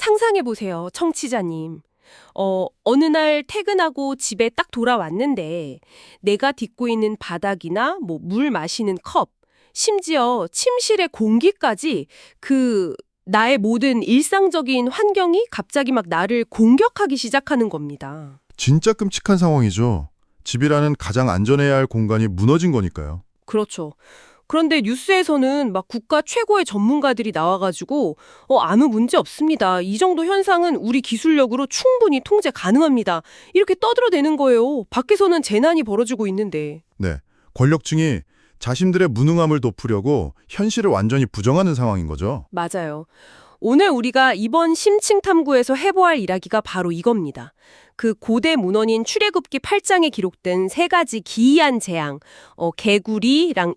상상해보세요, 청취자님. 어느 날 퇴근하고 집에 딱 돌아왔는데 내가 딛고 있는 바닥이나 물 마시는 컵, 심지어 침실의 공기까지 나의 모든 일상적인 환경이 갑자기 막 나를 공격하기 시작하는 겁니다. 진짜 끔찍한 상황이죠. 집이라는 가장 안전해야 할 공간이 무너진 거니까요. 그렇죠. 그런데 뉴스에서는 막 국가 최고의 전문가들이 나와가지고 아무 문제 없습니다. 이 정도 현상은 우리 기술력으로 충분히 통제 가능합니다. 이렇게 떠들어대는 거예요. 밖에서는 재난이 벌어지고 있는데. 네, 권력층이 자신들의 무능함을 덮으려고 현실을 완전히 부정하는 상황인 거죠. 맞아요. 오늘 우리가 이번 심층 탐구에서 해보아할 이야기가 바로 이겁니다. 그 고대 문헌인 출애굽기 8장에 기록된 세 가지 기이한 재앙, 개구리랑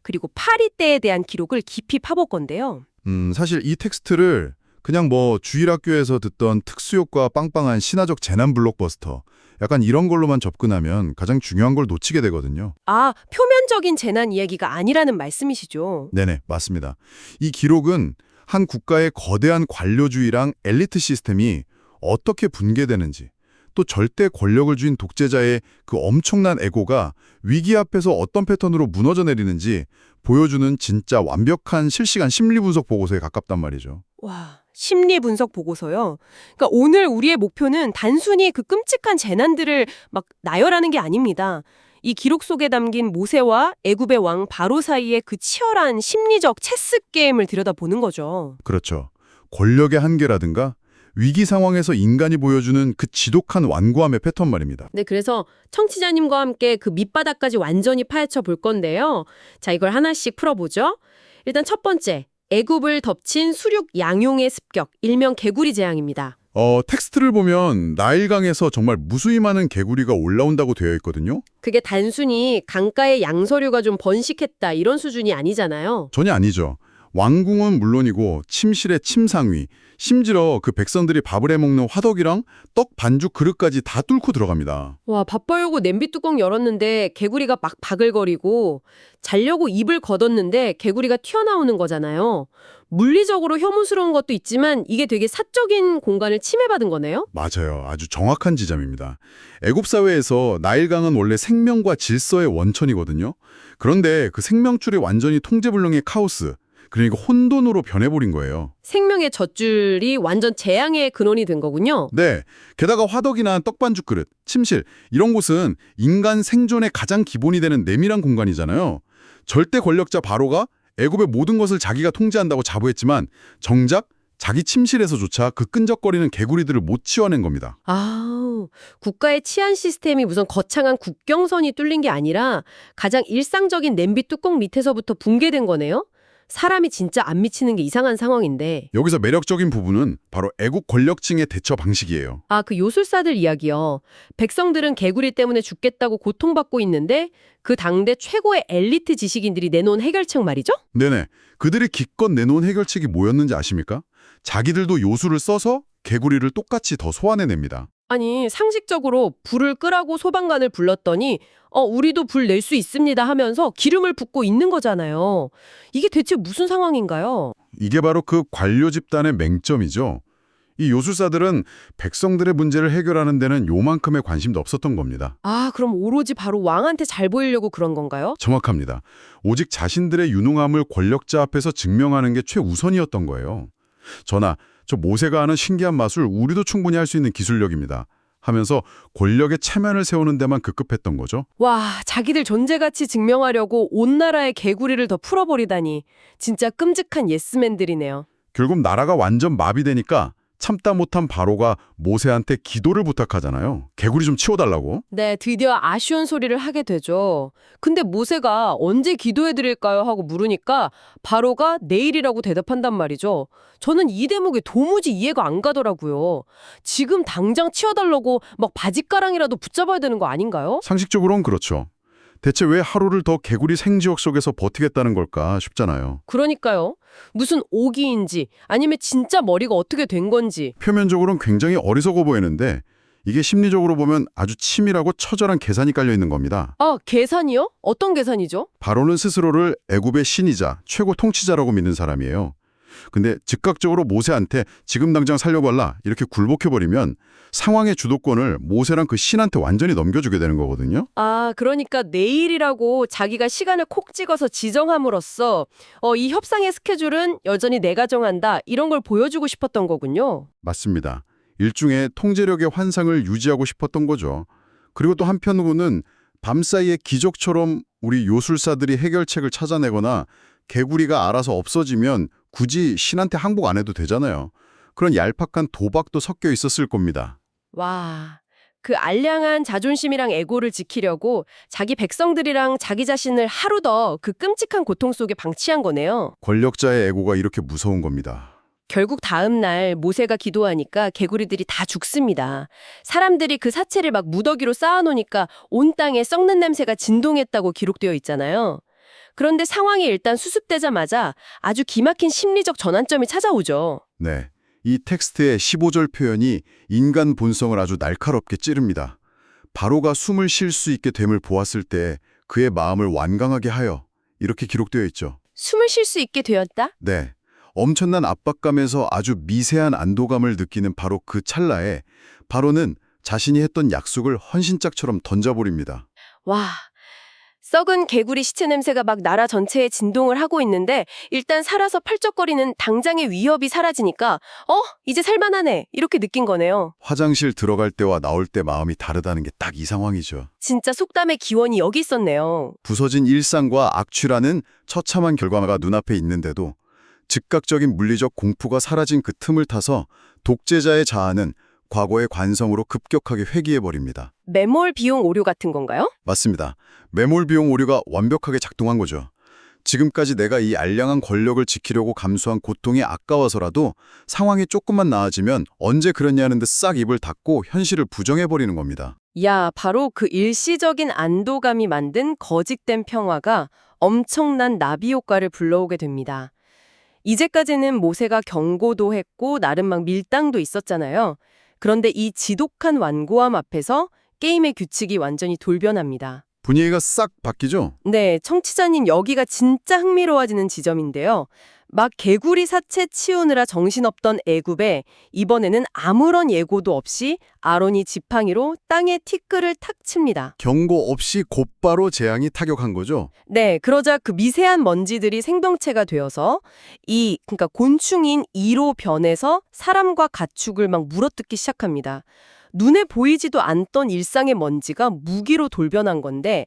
그리고 파리 때에 대한 기록을 깊이 파볼 건데요. 사실 이 텍스트를 그냥 주일학교에서 듣던 특수효과 빵빵한 신화적 재난 블록버스터, 약간 이런 걸로만 접근하면 가장 중요한 걸 놓치게 되거든요. 아, 표면적인 재난 이야기가 아니라는 말씀이시죠? 네네, 맞습니다. 이 기록은 한 국가의 거대한 관료주의랑 엘리트 시스템이 어떻게 붕괴되는지, 또 절대 권력을 쥔 독재자의 그 엄청난 에고가 위기 앞에서 어떤 패턴으로 무너져 내리는지 보여주는 진짜 완벽한 실시간 심리 분석 보고서에 가깝단 말이죠. 와, 심리 분석 보고서요. 그러니까 오늘 우리의 목표는 단순히 그 끔찍한 재난들을 막 나열하는 게 아닙니다. 이 기록 속에 담긴 모세와 애굽의 왕 바로 사이의 그 치열한 심리적 체스 게임을 들여다보는 거죠. 그렇죠. 권력의 한계라든가 위기 상황에서 인간이 보여주는 그 지독한 완고함의 패턴 말입니다. 네, 그래서 청취자님과 함께 그 밑바닥까지 완전히 파헤쳐 볼 건데요. 자, 이걸 하나씩 풀어보죠. 일단 첫 번째, 애굽을 덮친 수륙 양용의 습격, 일명 개구리 재앙입니다. 텍스트를 보면 나일강에서 정말 무수히 많은 개구리가 올라온다고 되어 있거든요. 그게 단순히 강가의 양서류가 좀 번식했다 이런 수준이 아니잖아요. 전혀 아니죠. 왕궁은 물론이고 침실의 침상위, 심지어 그 백성들이 밥을 해먹는 화덕이랑 떡 반죽 그릇까지 다 뚫고 들어갑니다. 와, 밥 벌려고 냄비 뚜껑 열었는데 개구리가 막 바글거리고 자려고 입을 걷었는데 개구리가 튀어나오는 거잖아요. 물리적으로 혐오스러운 것도 있지만 이게 되게 사적인 공간을 침해받은 거네요? 맞아요. 아주 정확한 지점입니다. 애굽 사회에서 나일강은 원래 생명과 질서의 원천이거든요. 그런데 그 생명줄이 완전히 통제불능의 카오스, 그러니까 혼돈으로 변해버린 거예요. 생명의 젖줄이 완전 재앙의 근원이 된 거군요. 네. 게다가 화덕이나 떡반죽 그릇, 침실 이런 곳은 인간 생존의 가장 기본이 되는 내밀한 공간이잖아요. 절대 권력자 바로가 애굽의 모든 것을 자기가 통제한다고 자부했지만 정작 자기 침실에서조차 그 끈적거리는 개구리들을 못 치워낸 겁니다. 아, 국가의 치안 시스템이 무슨 거창한 국경선이 뚫린 게 아니라 가장 일상적인 냄비 뚜껑 밑에서부터 붕괴된 거네요? 사람이 진짜 안 미치는 게 이상한 상황인데. 여기서 매력적인 부분은 바로 애국 권력층의 대처 방식이에요. 아, 그 요술사들 이야기요. 백성들은 개구리 때문에 죽겠다고 고통받고 있는데 그 당대 최고의 엘리트 지식인들이 내놓은 해결책 말이죠? 네네. 그들이 기껏 내놓은 해결책이 뭐였는지 아십니까? 자기들도 요술을 써서 개구리를 똑같이 더 소환해냅니다. 아니, 상식적으로 불을 끄라고 소방관을 불렀더니 우리도 불 낼 수 있습니다 하면서 기름을 붓고 있는 거잖아요. 이게 대체 무슨 상황인가요? 이게 바로 그 관료 집단의 맹점이죠. 이 요술사들은 백성들의 문제를 해결하는 데는 요만큼의 관심도 없었던 겁니다. 아, 그럼 오로지 바로 왕한테 잘 보이려고 그런 건가요? 정확합니다. 오직 자신들의 유능함을 권력자 앞에서 증명하는 게 최우선이었던 거예요. 저 모세가 하는 신기한 마술 우리도 충분히 할 수 있는 기술력입니다 하면서 권력의 체면을 세우는 데만 급급했던 거죠. 와, 자기들 존재가치 증명하려고 온 나라의 개구리를 더 풀어버리다니. 진짜 끔찍한 예스맨들이네요. 결국 나라가 완전 마비되니까 참다 못한 바로가 모세한테 기도를 부탁하잖아요. 개구리 좀 치워달라고. 네, 드디어 아쉬운 소리를 하게 되죠. 근데 모세가 언제 기도해드릴까요? 하고 물으니까 바로가 내일이라고 대답한단 말이죠. 저는 이 대목이 도무지 이해가 안 가더라고요. 지금 당장 치워달라고 막 바짓가랑이라도 붙잡아야 되는 거 아닌가요? 상식적으로는 그렇죠. 대체 왜 하루를 더 개구리 생지역 속에서 버티겠다는 걸까 싶잖아요. 그러니까요. 무슨 오기인지 아니면 진짜 머리가 어떻게 된 건지. 표면적으로는 굉장히 어리석어 보이는데 이게 심리적으로 보면 아주 치밀하고 처절한 계산이 깔려 있는 겁니다. 아, 계산이요? 어떤 계산이죠? 바로는 스스로를 애굽의 신이자 최고 통치자라고 믿는 사람이에요. 근데 즉각적으로 모세한테 지금 당장 살려달라 이렇게 굴복해버리면 상황의 주도권을 모세랑 그 신한테 완전히 넘겨주게 되는 거거든요. 아, 그러니까 내일이라고 자기가 시간을 콕 찍어서 지정함으로써 이 협상의 스케줄은 여전히 내가 정한다. 이런 걸 보여주고 싶었던 거군요. 맞습니다. 일종의 통제력의 환상을 유지하고 싶었던 거죠. 그리고 또 한편으로는 밤사이에 기적처럼 우리 요술사들이 해결책을 찾아내거나 개구리가 알아서 없어지면 굳이 신한테 항복 안 해도 되잖아요. 그런 얄팍한 도박도 섞여 있었을 겁니다. 와, 그 알량한 자존심이랑 에고를 지키려고 자기 백성들이랑 자기 자신을 하루 더 그 끔찍한 고통 속에 방치한 거네요. 권력자의 애고가 이렇게 무서운 겁니다. 결국 다음 날 모세가 기도하니까 개구리들이 다 죽습니다. 사람들이 그 사체를 막 무더기로 쌓아놓으니까 온 땅에 썩는 냄새가 진동했다고 기록되어 있잖아요. 그런데 상황이 일단 수습되자마자 아주 기막힌 심리적 전환점이 찾아오죠. 네, 이 텍스트의 15절 표현이 인간 본성을 아주 날카롭게 찌릅니다. 바로가 숨을 쉴 수 있게 됨을 보았을 때 그의 마음을 완강하게 하여 이렇게 기록되어 있죠. 숨을 쉴 수 있게 되었다? 네, 엄청난 압박감에서 아주 미세한 안도감을 느끼는 바로 그 찰나에 바로는 자신이 했던 약속을 헌신짝처럼 던져버립니다. 와, 썩은 개구리 시체 냄새가 막 나라 전체에 진동을 하고 있는데 일단 살아서 펄쩍거리는 당장의 위협이 사라지니까 이제 살만하네 이렇게 느낀 거네요. 화장실 들어갈 때와 나올 때 마음이 다르다는 게 딱 이 상황이죠. 진짜 속담의 기원이 여기 있었네요. 부서진 일상과 악취라는 처참한 결과가 눈앞에 있는데도 즉각적인 물리적 공포가 사라진 그 틈을 타서 독재자의 자아는 과거의 관성으로 급격하게 회귀해버립니다. 매몰 비용 오류 같은 건가요? 맞습니다. 매몰 비용 오류가 완벽하게 작동한 거죠. 지금까지 내가 이 알량한 권력을 지키려고 감수한 고통이 아까워서라도 상황이 조금만 나아지면 언제 그랬냐는 듯 싹 입을 닫고 현실을 부정해버리는 겁니다. 야, 바로 그 일시적인 안도감이 만든 거짓된 평화가 엄청난 나비 효과를 불러오게 됩니다. 이제까지는 모세가 경고도 했고 나름 막 밀당도 있었잖아요. 그런데 이 지독한 완고함 앞에서 게임의 규칙이 완전히 돌변합니다. 분위기가 싹 바뀌죠? 네, 청취자님 여기가 진짜 흥미로워지는 지점인데요. 막 개구리 사체 치우느라 정신없던 애굽에 이번에는 아무런 예고도 없이 아론이 지팡이로 땅에 티끌을 탁 칩니다. 경고 없이 곧바로 재앙이 타격한 거죠? 네, 그러자 그 미세한 먼지들이 생명체가 되어서 그러니까 곤충인 이로 변해서 사람과 가축을 막 물어뜯기 시작합니다. 눈에 보이지도 않던 일상의 먼지가 무기로 돌변한 건데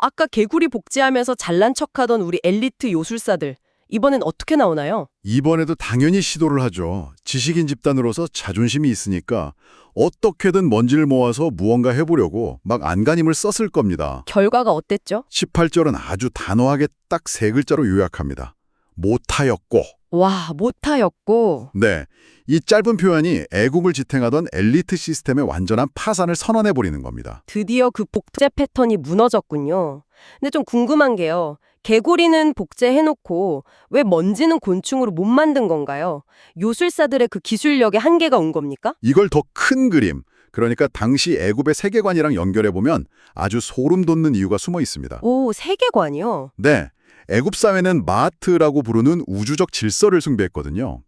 아까 개구리 복제하면서 잘난 척하던 우리 엘리트 요술사들 이번엔 어떻게 나오나요? 이번에도 당연히 시도를 하죠. 지식인 집단으로서 자존심이 있으니까 어떻게든 먼지를 모아서 무언가 해보려고 막 안간힘을 썼을 겁니다. 결과가 어땠죠? 18절은 아주 단호하게 딱 세 글자로 요약합니다. 못하였고. 와, 못하였고. 네, 이 짧은 표현이 애국을 지탱하던 엘리트 시스템의 완전한 파산을 선언해버리는 겁니다. 드디어 그 복제 패턴이 무너졌군요. 근데 좀 궁금한 게요. 개구리는 복제해놓고 왜 먼지는 곤충으로 못 만든 건가요? 요술사들의 그 기술력에 한계가 온 겁니까? 이걸 더 큰 그림, 그러니까 당시 애굽의 세계관이랑 연결해보면 아주 소름 돋는 이유가 숨어 있습니다. 오, 세계관이요? 네, 애굽 사회는 마아트라고 부르는 우주적 질서를 숭배했거든요.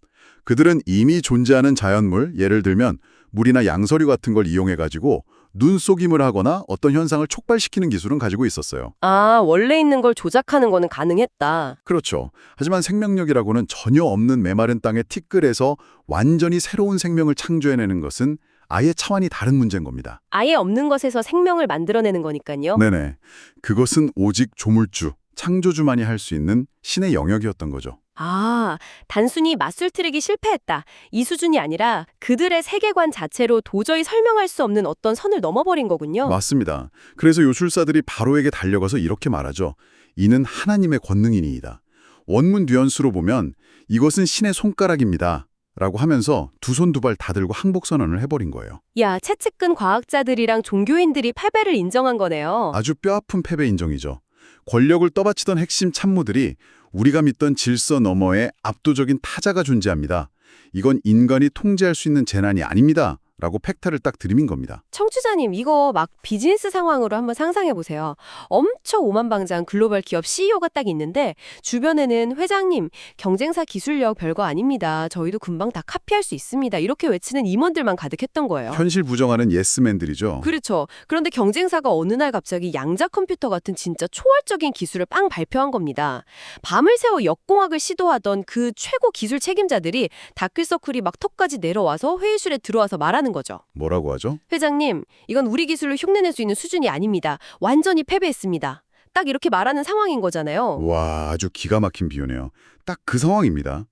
그들은 이미 존재하는 자연물, 예를 들면 물이나 양서류 같은 걸 이용해가지고 눈속임을 하거나 어떤 현상을 촉발시키는 기술은 가지고 있었어요. 아, 원래 있는 걸 조작하는 거는 가능했다. 그렇죠. 하지만 생명력이라고는 전혀 없는 메마른 땅의 티끌에서 완전히 새로운 생명을 창조해내는 것은 아예 차원이 다른 문제인 겁니다. 아예 없는 것에서 생명을 만들어내는 거니까요. 네네. 그것은 오직 조물주, 창조주만이 할 수 있는 신의 영역이었던 거죠. 아, 단순히 맞술 트랙이 실패했다. 이 수준이 아니라 그들의 세계관 자체로 도저히 설명할 수 없는 어떤 선을 넘어버린 거군요. 맞습니다. 그래서 요술사들이 바로에게 달려가서 이렇게 말하죠. 이는 하나님의 권능이니이다. 원문 뉘앙스로 보면 이것은 신의 손가락입니다. 라고 하면서 두 손 두 발 다 들고 항복선언을 해버린 거예요. 야, 채측근 과학자들이랑 종교인들이 패배를 인정한 거네요. 아주 뼈아픈 패배 인정이죠. 권력을 떠받치던 핵심 참모들이 우리가 믿던 질서 너머에 압도적인 타자가 존재합니다. 이건 인간이 통제할 수 있는 재난이 아닙니다. 라고 팩타를 딱 들이민 겁니다. 청취자님, 이거 막 비즈니스 상황으로 한번 상상해 보세요. 엄청 오만방자한 글로벌 기업 CEO가 딱 있는데 주변에는 회장님, 경쟁사 기술력 별거 아닙니다. 저희도 금방 다 카피할 수 있습니다. 이렇게 외치는 임원들만 가득했던 거예요. 현실 부정하는 예스맨들이죠. 그렇죠. 그런데 경쟁사가 어느 날 갑자기 양자 컴퓨터 같은 진짜 초월적인 기술을 빵 발표한 겁니다. 밤을 새워 역공학을 시도하던 그 최고 기술 책임자들이 다크서클이 막 턱까지 내려와서 회의실에 들어와서 말하는 거죠. 뭐라고 하죠? 회장님, 이건 우리 기술로 흉내낼 수 있는 수준이 아닙니다. 완전히 패배했습니다. 딱 이렇게 말하는 상황인 거잖아요. 와, 아주 기가 막힌 비유네요. 딱 그 상황입니다.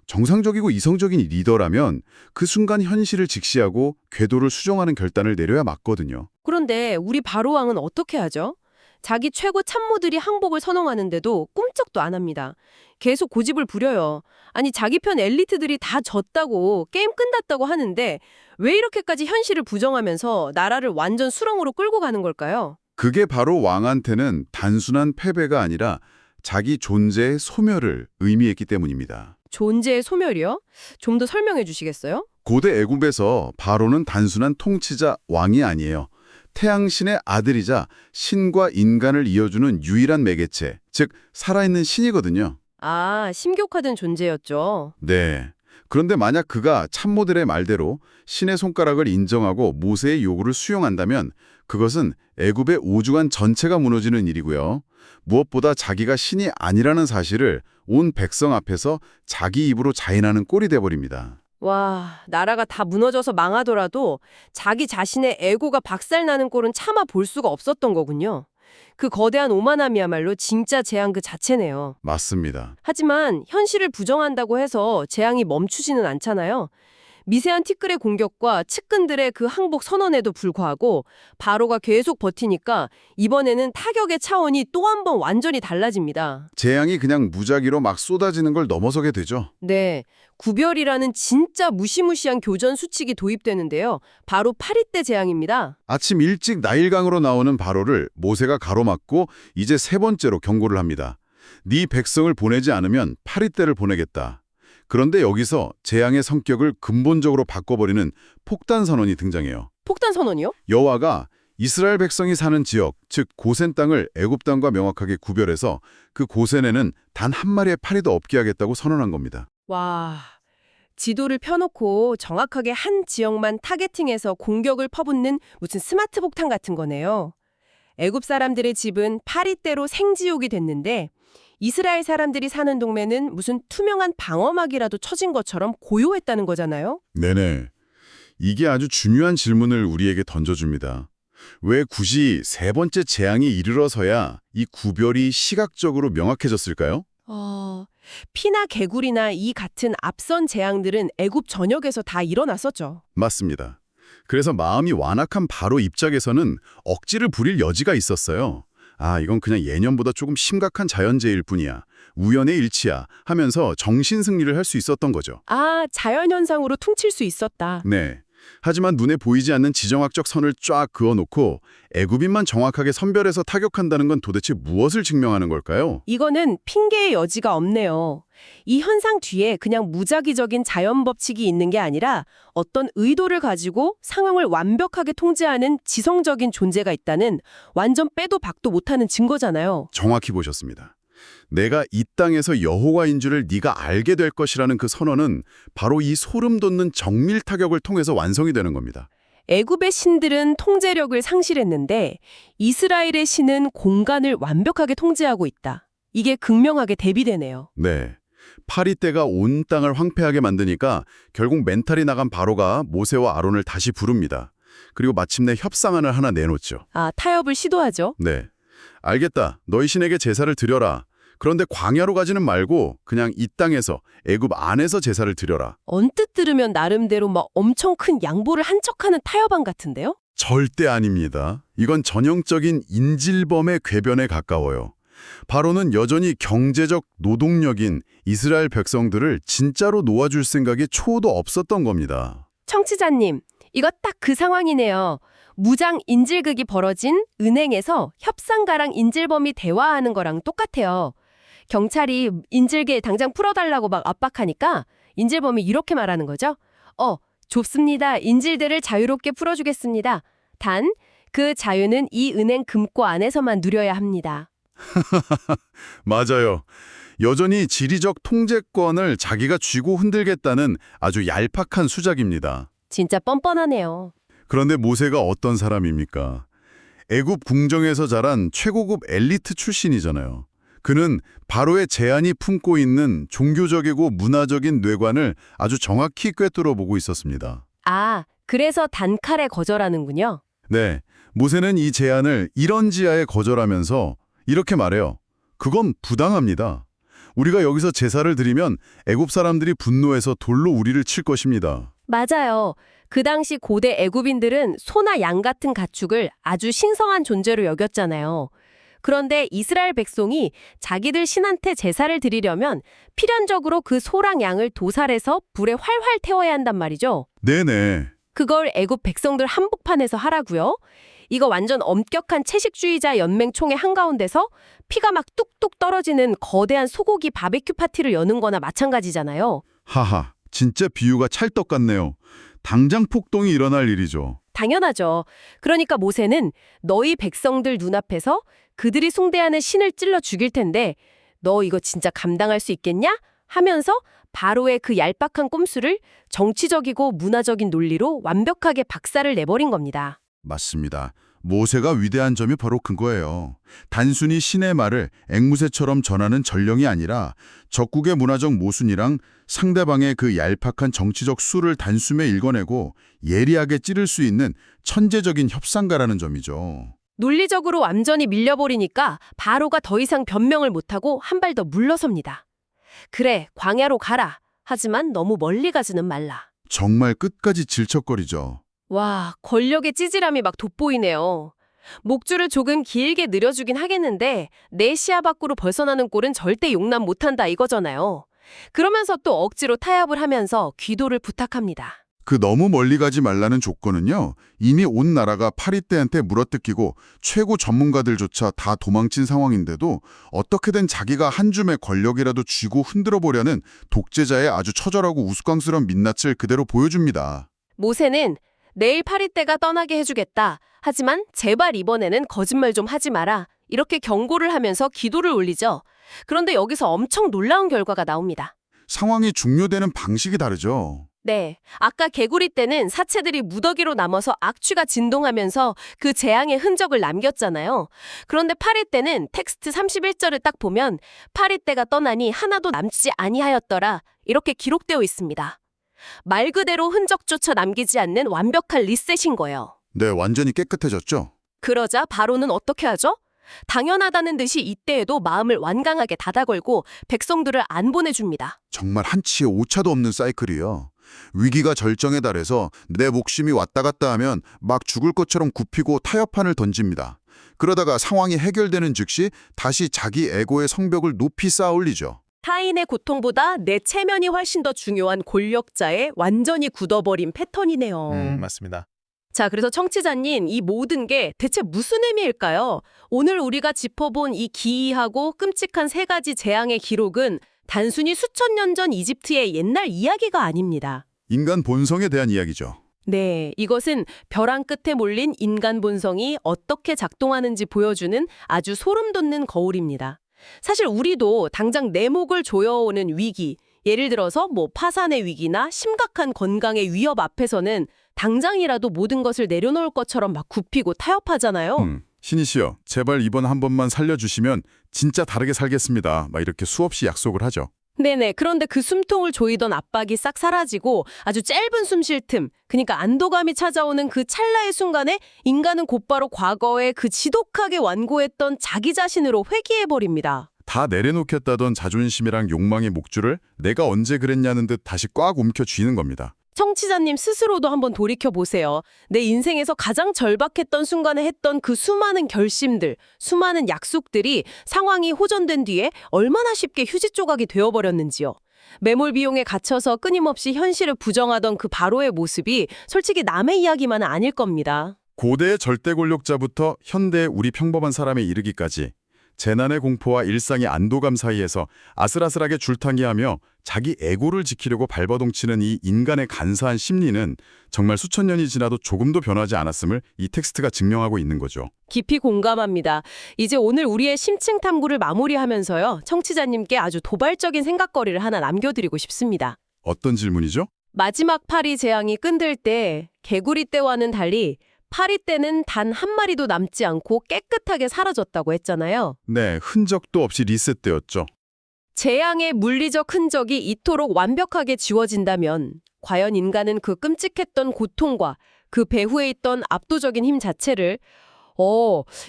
정상적이고 이성적인 리더라면 그 순간 현실을 직시하고 궤도를 수정하는 결단을 내려야 맞거든요. 그런데 우리 바로왕은 어떻게 하죠? 자기 최고 참모들이 항복을 선언하는데도 꿈쩍도 안 합니다. 계속 고집을 부려요. 아니, 자기 편 엘리트들이 다 졌다고 게임 끝났다고 하는데 왜 이렇게까지 현실을 부정하면서 나라를 완전 수렁으로 끌고 가는 걸까요? 그게 바로 왕한테는 단순한 패배가 아니라 자기 존재의 소멸을 의미했기 때문입니다. 존재의 소멸이요? 좀 더 설명해 주시겠어요? 고대 애굽에서 바로는 단순한 통치자 왕이 아니에요. 태양신의 아들이자 신과 인간을 이어주는 유일한 매개체, 즉 살아있는 신이거든요. 아, 심교화된 존재였죠. 네. 그런데 만약 그가 참모들의 말대로 신의 손가락을 인정하고 모세의 요구를 수용한다면 그것은 애굽의 오주관 전체가 무너지는 일이고요. 무엇보다 자기가 신이 아니라는 사실을 온 백성 앞에서 자기 입으로 자인하는 꼴이 돼버립니다. 와, 나라가 다 무너져서 망하더라도 자기 자신의 에고가 박살나는 꼴은 차마 볼 수가 없었던 거군요. 그 거대한 오만함이야말로 진짜 재앙 그 자체네요. 맞습니다. 하지만 현실을 부정한다고 해서 재앙이 멈추지는 않잖아요. 미세한 티끌의 공격과 측근들의 그 항복 선언에도 불구하고 바로가 계속 버티니까 이번에는 타격의 차원이 또 한 번 완전히 달라집니다. 재앙이 그냥 무작위로 막 쏟아지는 걸 넘어서게 되죠. 네, 구별이라는 진짜 무시무시한 교전 수칙이 도입되는데요. 바로 파리떼 재앙입니다. 아침 일찍 나일강으로 나오는 바로를 모세가 가로막고 이제 세 번째로 경고를 합니다. 네 백성을 보내지 않으면 파리떼를 보내겠다. 그런데 여기서 재앙의 성격을 근본적으로 바꿔버리는 폭탄 선언이 등장해요. 폭탄 선언이요? 여호와가 이스라엘 백성이 사는 지역, 즉 고센 땅을 애굽 땅과 명확하게 구별해서 그 고센에는 단 한 마리의 파리도 없게 하겠다고 선언한 겁니다. 와, 지도를 펴놓고 정확하게 한 지역만 타겟팅해서 공격을 퍼붓는 무슨 스마트 폭탄 같은 거네요. 애굽 사람들의 집은 파리떼로 생지옥이 됐는데 이스라엘 사람들이 사는 동네는 무슨 투명한 방어막이라도 쳐진 것처럼 고요했다는 거잖아요. 네네. 이게 아주 중요한 질문을 우리에게 던져줍니다. 왜 굳이 세 번째 재앙이 이르러서야 이 구별이 시각적으로 명확해졌을까요? 피나 개구리나 이 같은 앞선 재앙들은 애굽 전역에서 다 일어났었죠. 맞습니다. 그래서 마음이 완악한 바로 입장에서는 억지를 부릴 여지가 있었어요. 아, 이건 그냥 예년보다 조금 심각한 자연재해일 뿐이야. 우연의 일치야 하면서 정신승리를 할 수 있었던 거죠. 아, 자연현상으로 퉁칠 수 있었다. 네. 하지만 눈에 보이지 않는 지정학적 선을 쫙 그어놓고 애굽인만 정확하게 선별해서 타격한다는 건 도대체 무엇을 증명하는 걸까요? 이거는 핑계의 여지가 없네요. 이 현상 뒤에 그냥 무작위적인 자연법칙이 있는 게 아니라 어떤 의도를 가지고 상황을 완벽하게 통제하는 지성적인 존재가 있다는 완전 빼도 박도 못하는 증거잖아요. 정확히 보셨습니다. 내가 이 땅에서 여호와인 줄을 네가 알게 될 것이라는 그 선언은 바로 이 소름 돋는 정밀 타격을 통해서 완성이 되는 겁니다. 애굽의 신들은 통제력을 상실했는데 이스라엘의 신은 공간을 완벽하게 통제하고 있다. 이게 극명하게 대비되네요. 네. 파리떼가 온 땅을 황폐하게 만드니까 결국 멘탈이 나간 바로가 모세와 아론을 다시 부릅니다. 그리고 마침내 협상안을 하나 내놓죠. 아, 타협을 시도하죠. 네. 알겠다. 너희 신에게 제사를 드려라. 그런데 광야로 가지는 말고 그냥 이 땅에서 애굽 안에서 제사를 드려라. 언뜻 들으면 나름대로 막 엄청 큰 양보를 한 척하는 타협안 같은데요? 절대 아닙니다. 이건 전형적인 인질범의 궤변에 가까워요. 바로는 여전히 경제적 노동력인 이스라엘 백성들을 진짜로 놓아줄 생각이 초도 없었던 겁니다. 청취자님, 이거 딱 그 상황이네요. 무장 인질극이 벌어진 은행에서 협상가랑 인질범이 대화하는 거랑 똑같아요. 경찰이 인질계 당장 풀어달라고 막 압박하니까 인질범이 이렇게 말하는 거죠. 좋습니다. 인질들을 자유롭게 풀어주겠습니다. 단, 그 자유는 이 은행 금고 안에서만 누려야 합니다. 맞아요. 여전히 지리적 통제권을 자기가 쥐고 흔들겠다는 아주 얄팍한 수작입니다. 진짜 뻔뻔하네요. 그런데 모세가 어떤 사람입니까? 애굽 궁정에서 자란 최고급 엘리트 출신이잖아요. 그는 바로의 제안이 품고 있는 종교적이고 문화적인 뇌관을 아주 정확히 꿰뚫어 보고 있었습니다. 아, 그래서 단칼에 거절하는군요. 네, 모세는 이 제안을 이런지하에 거절하면서 이렇게 말해요. 그건 부당합니다. 우리가 여기서 제사를 드리면 애굽 사람들이 분노해서 돌로 우리를 칠 것입니다. 맞아요. 그 당시 고대 애굽인들은 소나 양 같은 가축을 아주 신성한 존재로 여겼잖아요. 그런데 이스라엘 백성이 자기들 신한테 제사를 드리려면 필연적으로 그 소랑 양을 도살해서 불에 활활 태워야 한단 말이죠. 네네. 그걸 애굽 백성들 한복판에서 하라고요? 이거 완전 엄격한 채식주의자 연맹총회 한가운데서 피가 막 뚝뚝 떨어지는 거대한 소고기 바베큐 파티를 여는 거나 마찬가지잖아요. 하하, 진짜 비유가 찰떡 같네요. 당장 폭동이 일어날 일이죠. 당연하죠. 그러니까 모세는 너희 백성들 눈앞에서 그들이 숭배하는 신을 찔러 죽일 텐데 너 이거 진짜 감당할 수 있겠냐? 하면서 바로의 그 얄팍한 꼼수를 정치적이고 문화적인 논리로 완벽하게 박살을 내버린 겁니다. 맞습니다. 모세가 위대한 점이 바로 그거예요. 단순히 신의 말을 앵무새처럼 전하는 전령이 아니라 적국의 문화적 모순이랑 상대방의 그 얄팍한 정치적 수를 단숨에 읽어내고 예리하게 찌를 수 있는 천재적인 협상가라는 점이죠. 논리적으로 완전히 밀려버리니까 바로가 더 이상 변명을 못하고 한 발 더 물러섭니다. 그래, 광야로 가라. 하지만 너무 멀리 가지는 말라. 정말 끝까지 질척거리죠. 와, 권력의 찌질함이 막 돋보이네요. 목줄을 조금 길게 늘려주긴 하겠는데 내 시야 밖으로 벗어나는 꼴은 절대 용납 못한다 이거잖아요. 그러면서 또 억지로 타협을 하면서 귀도를 부탁합니다. 그 너무 멀리 가지 말라는 조건은요. 이미 온 나라가 파리떼한테 물어뜯기고 최고 전문가들조차 다 도망친 상황인데도 어떻게든 자기가 한 줌의 권력이라도 쥐고 흔들어 보려는 독재자의 아주 처절하고 우스꽝스러운 민낯을 그대로 보여줍니다. 모세는 내일 파리떼가 떠나게 해주겠다. 하지만 제발 이번에는 거짓말 좀 하지 마라. 이렇게 경고를 하면서 기도를 올리죠. 그런데 여기서 엄청 놀라운 결과가 나옵니다. 상황이 중요되는 방식이 다르죠. 네, 아까 개구리 때는 사체들이 무더기로 남아서 악취가 진동하면서 그 재앙의 흔적을 남겼잖아요. 그런데 파리 때는 텍스트 31절을 딱 보면 파리 때가 떠나니 하나도 남지 아니하였더라 이렇게 기록되어 있습니다. 말 그대로 흔적조차 남기지 않는 완벽한 리셋인 거예요. 네, 완전히 깨끗해졌죠. 그러자 바로는 어떻게 하죠? 당연하다는 듯이 이때에도 마음을 완강하게 닫아걸고 백성들을 안 보내줍니다. 정말 한치의 오차도 없는 사이클이요. 위기가 절정에 달해서 내 목숨이 왔다 갔다 하면 막 죽을 것처럼 굽히고 타협판을 던집니다. 그러다가 상황이 해결되는 즉시 다시 자기 에고의 성벽을 높이 쌓아 올리죠. 타인의 고통보다 내 체면이 훨씬 더 중요한 권력자의 완전히 굳어버린 패턴이네요. 맞습니다. 자, 그래서 청취자님, 이 모든 게 대체 무슨 의미일까요? 오늘 우리가 짚어본 이 기이하고 끔찍한 세 가지 재앙의 기록은 단순히 수천 년 전 이집트의 옛날 이야기가 아닙니다. 인간 본성에 대한 이야기죠. 네, 이것은 벼랑 끝에 몰린 인간 본성이 어떻게 작동하는지 보여주는 아주 소름 돋는 거울입니다. 사실 우리도 당장 내 목을 조여오는 위기, 예를 들어서 파산의 위기나 심각한 건강의 위협 앞에서는 당장이라도 모든 것을 내려놓을 것처럼 막 굽히고 타협하잖아요. 신희 씨요, 제발 이번 한 번만 살려주시면 진짜 다르게 살겠습니다. 막 이렇게 수없이 약속을 하죠. 네네. 그런데 그 숨통을 조이던 압박이 싹 사라지고 아주 짧은 숨 쉴 틈, 그러니까 안도감이 찾아오는 그 찰나의 순간에 인간은 곧바로 과거에 그 지독하게 완고했던 자기 자신으로 회귀해버립니다. 다 내려놓겠다던 자존심이랑 욕망의 목줄을 내가 언제 그랬냐는 듯 다시 꽉 움켜 쥐는 겁니다. 청취자님 스스로도 한번 돌이켜보세요. 내 인생에서 가장 절박했던 순간에 했던 그 수많은 결심들, 수많은 약속들이 상황이 호전된 뒤에 얼마나 쉽게 휴지 조각이 되어버렸는지요. 매몰 비용에 갇혀서 끊임없이 현실을 부정하던 그 바로의 모습이 솔직히 남의 이야기만은 아닐 겁니다. 고대의 절대 권력자부터 현대의 우리 평범한 사람에 이르기까지 재난의 공포와 일상의 안도감 사이에서 아슬아슬하게 줄타기하며 자기 에고를 지키려고 발버둥치는 이 인간의 간사한 심리는 정말 수천 년이 지나도 조금도 변하지 않았음을 이 텍스트가 증명하고 있는 거죠. 깊이 공감합니다. 이제 오늘 우리의 심층 탐구를 마무리하면서요. 청취자님께 아주 도발적인 생각거리를 하나 남겨드리고 싶습니다. 어떤 질문이죠? 마지막 파리 재앙이 끝들 때 개구리 떼와는 달리 파리 떼는 단 한 마리도 남지 않고 깨끗하게 사라졌다고 했잖아요. 네, 흔적도 없이 리셋되었죠. 재앙의 물리적 흔적이 이토록 완벽하게 지워진다면 과연 인간은 그 끔찍했던 고통과 그 배후에 있던 압도적인 힘 자체를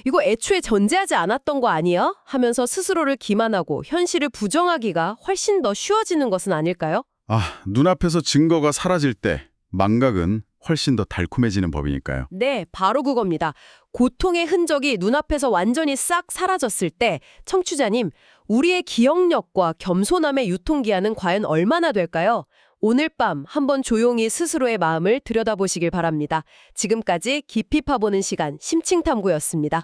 이거 애초에 전제하지 않았던 거 아니야? 하면서 스스로를 기만하고 현실을 부정하기가 훨씬 더 쉬워지는 것은 아닐까요? 눈앞에서 증거가 사라질 때 망각은 훨씬 더 달콤해지는 법이니까요. 네, 바로 그겁니다. 고통의 흔적이 눈앞에서 완전히 싹 사라졌을 때 청취자님, 우리의 기억력과 겸손함의 유통기한은 과연 얼마나 될까요? 오늘 밤 한번 조용히 스스로의 마음을 들여다보시길 바랍니다. 지금까지 깊이 파보는 시간 심층탐구였습니다.